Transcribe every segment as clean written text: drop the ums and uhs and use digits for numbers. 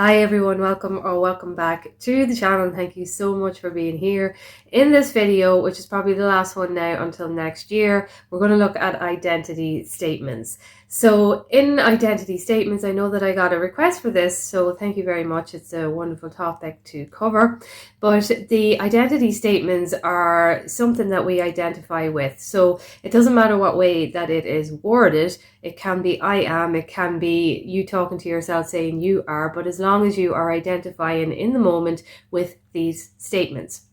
Hi everyone, welcome back to the channel, and thank you so much for being here. In this video, which is probably the last one now until next year, we're going to look at identity statements. So in identity statements, I know that I got a request for this, so thank you very much. It's a wonderful topic to cover. But the identity statements are something that we identify with. So it doesn't matter what way that it is worded. It can be I am, it can be you talking to yourself saying you are, but as long as you are identifying in the moment with these statements.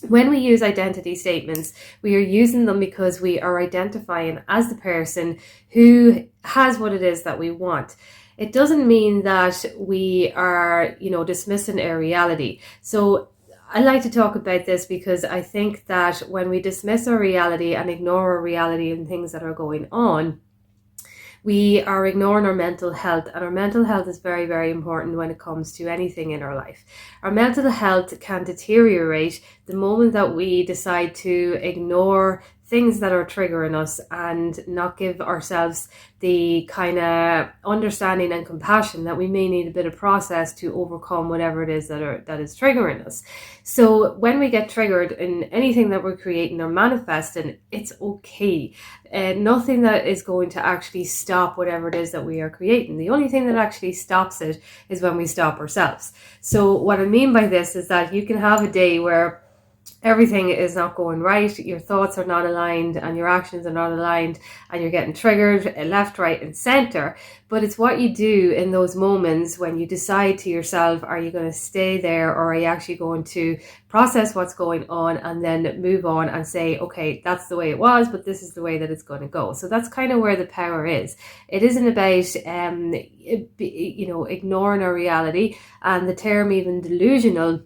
When we use identity statements, we are using them because we are identifying as the person who has what it is that we want. It doesn't mean that we are, dismissing a reality. So I like to talk about this because I think that when we dismiss our reality and ignore our reality and things that are going on, we are ignoring our mental health, and our mental health is very, very important when it comes to anything in our life. Our mental health can deteriorate the moment that we decide to ignore things that are triggering us and not give ourselves the kind of understanding and compassion that we may need a bit of process to overcome whatever it is that is triggering us. So when we get triggered in anything that we're creating or manifesting, it's okay. Nothing that is going to actually stop whatever it is that we are creating. The only thing that actually stops it is when we stop ourselves. So what I mean by this is that you can have a day where everything is not going right, your thoughts are not aligned and your actions are not aligned, and you're getting triggered left, right and center. But it's what you do in those moments when you decide to yourself, are you going to stay there, or are you actually going to process what's going on and then move on and say, okay, that's the way it was, but this is the way that it's going to go. So that's kind of where the power is. It isn't about ignoring our reality. And the term even delusional,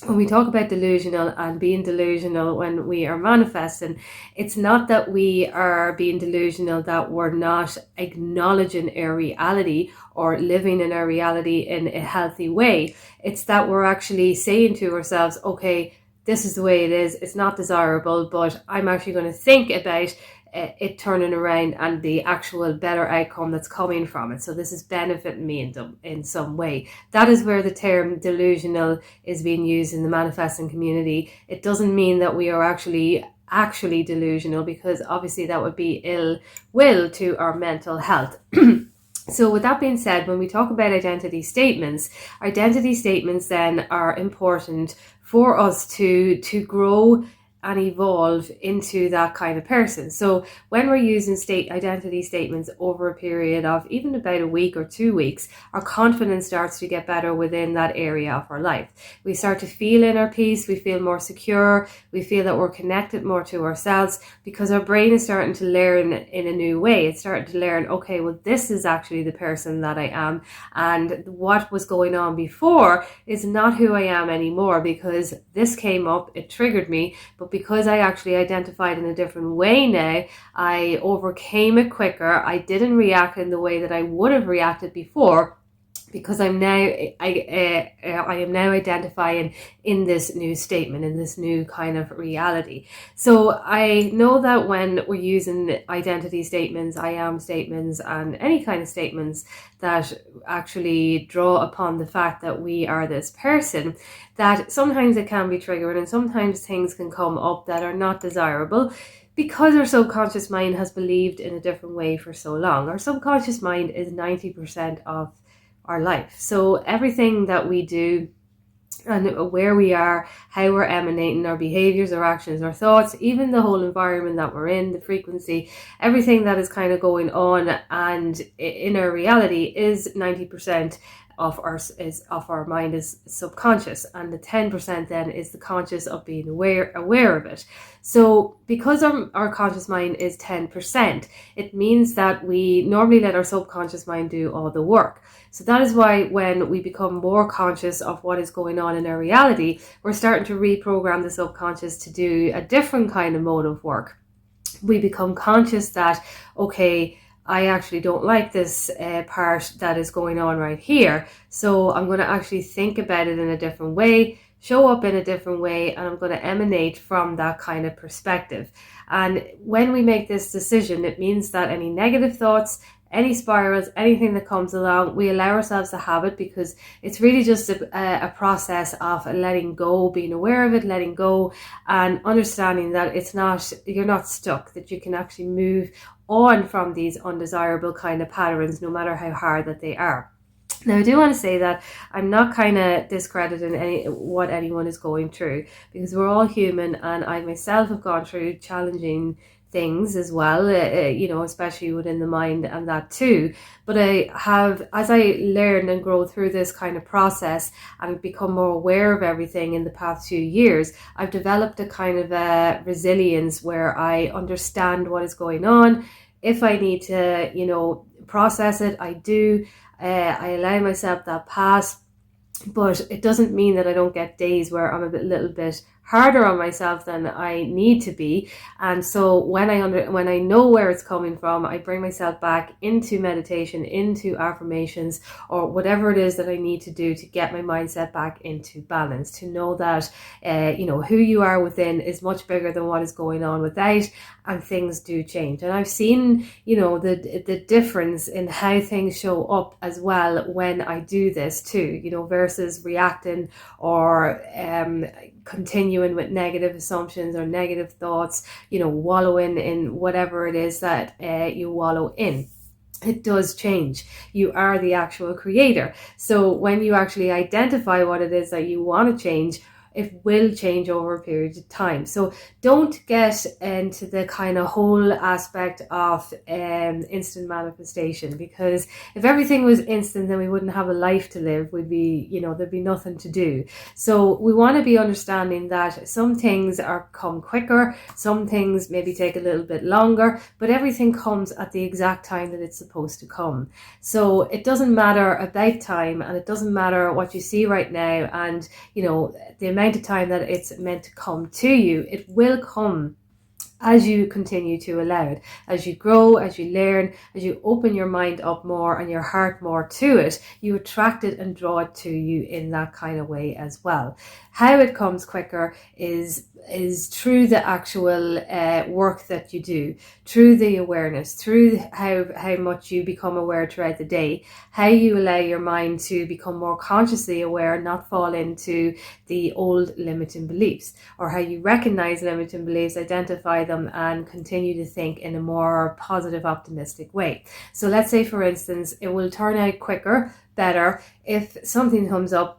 when we talk about delusional and being delusional when we are manifesting, it's not that we are being delusional, that we're not acknowledging our reality or living in our reality in a healthy way. It's that we're actually saying to ourselves, okay, this is the way it is. It's not desirable, but I'm actually going to think about it turning around and the actual better outcome that's coming from it. So this is benefiting me in some way. That is where the term delusional is being used in the manifesting community. It doesn't mean that we are actually delusional, because obviously that would be ill will to our mental health. So with that being said, when we talk about identity statements then are important for us to grow and evolve into that kind of person. So when we're using identity statements over a period of even about a week or 2 weeks, our confidence starts to get better within that area of our life. We start to feel inner peace, we feel more secure, we feel that we're connected more to ourselves, because our brain is starting to learn in a new way. It's starting to learn, okay, well, this is actually the person that I am, and what was going on before is not who I am anymore, because this came up, it triggered me, but because I actually identified in a different way now, I overcame it quicker. I didn't react in the way that I would have reacted before, because I am now identifying in this new statement, in this new kind of reality. So I know that when we're using identity statements, I am statements, and any kind of statements that actually draw upon the fact that we are this person, that sometimes it can be triggered and sometimes things can come up that are not desirable, because our subconscious mind has believed in a different way for so long. Our subconscious mind is 90% of our life. So everything that we do and where we are, how we're emanating, our behaviors, our actions, our thoughts, even the whole environment that we're in, the frequency, everything that is kind of going on and in our reality is 90% of our mind is subconscious, and the 10% then is the conscious of being aware of it. So because our conscious mind is 10%, it means that we normally let our subconscious mind do all the work. So that is why when we become more conscious of what is going on in our reality, we're starting to reprogram the subconscious to do a different kind of mode of work. We become conscious that, okay, I actually don't like this part that is going on right here. So I'm going to actually think about it in a different way, show up in a different way, and I'm going to emanate from that kind of perspective. And when we make this decision, it means that any negative thoughts, any spirals, anything that comes along, we allow ourselves to have it, because it's really just a process of letting go, being aware of it, letting go, and understanding that you're not stuck, that you can actually move on from these undesirable kind of patterns, no matter how hard that they are. Now, I do want to say that I'm not kind of discrediting what anyone is going through, because we're all human, and I myself have gone through challenging things as well, especially within the mind and that too. But I have, as I learn and grow through this kind of process and become more aware of everything in the past few years, I've developed a kind of a resilience where I understand what is going on. If I need to, process it, I do. I allow myself that pass, but it doesn't mean that I don't get days where I'm a little bit harder on myself than I need to be. And so when I know where it's coming from, I bring myself back into meditation, into affirmations, or whatever it is that I need to do to get my mindset back into balance, to know that who you are within is much bigger than what is going on without, and things do change. And I've seen the difference in how things show up as well when I do this too, versus reacting or continuing with negative assumptions or negative thoughts, wallowing in whatever it is that you wallow in. It does change. You are the actual creator. So when you actually identify what it is that you want to change, it will change over a period of time. So don't get into the kind of whole aspect of instant manifestation, because if everything was instant, then we wouldn't have a life to live. We'd be, there'd be nothing to do. So we want to be understanding that some things come quicker, some things maybe take a little bit longer, but everything comes at the exact time that it's supposed to come. So it doesn't matter about time, and it doesn't matter what you see right now, and the amount of time that it's meant to come to you. It will come as you continue to allow it, as you grow, as you learn, as you open your mind up more and your heart more to it, you attract it and draw it to you in that kind of way as well. How it comes quicker is through the actual work that you do, through the awareness, through how much you become aware throughout the day, how you allow your mind to become more consciously aware, not fall into the old limiting beliefs, or how you recognize limiting beliefs, identify them, and continue to think in a more positive, optimistic way. So let's say, for instance, it will turn out quicker, better, if something comes up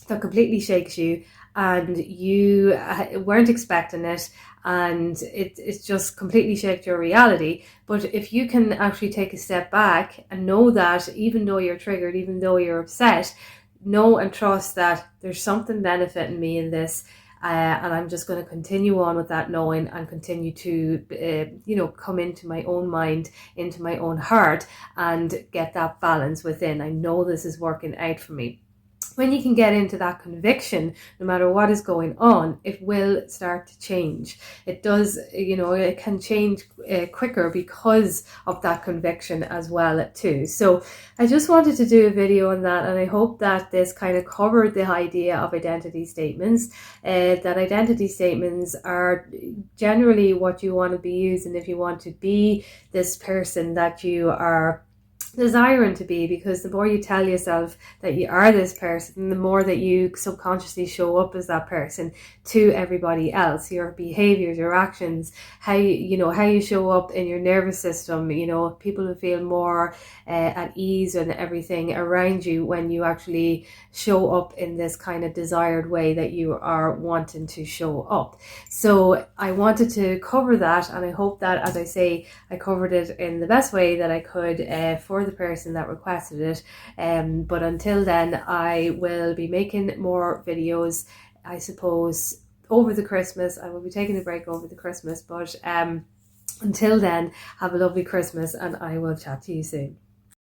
that completely shakes you and you weren't expecting it, and it's just completely shaked your reality. But if you can actually take a step back and know that even though you're triggered, even though you're upset, know and trust that there's something benefiting me in this, and I'm just going to continue on with that knowing, and continue to come into my own mind, into my own heart, and get that balance within. I know this is working out for me. When you can get into that conviction, no matter what is going on, it will start to change. It does, it can change quicker because of that conviction as well too. So I just wanted to do a video on that, and I hope that this kind of covered the idea of identity statements, that identity statements are generally what you want to be using if you want to be this person that you are desiring to be, because the more you tell yourself that you are this person, the more that you subconsciously show up as that person to everybody else. Your behaviors, your actions, how you show up in your nervous system, people will feel more at ease and everything around you when you actually show up in this kind of desired way that you are wanting to show up. So I wanted to cover that, and I hope that, as I say, I covered it in the best way that I could for the person that requested it. But until then, I will be making more videos, I suppose, over the Christmas. I will be taking a break over the Christmas, but until then, have a lovely Christmas, and I will chat to you soon.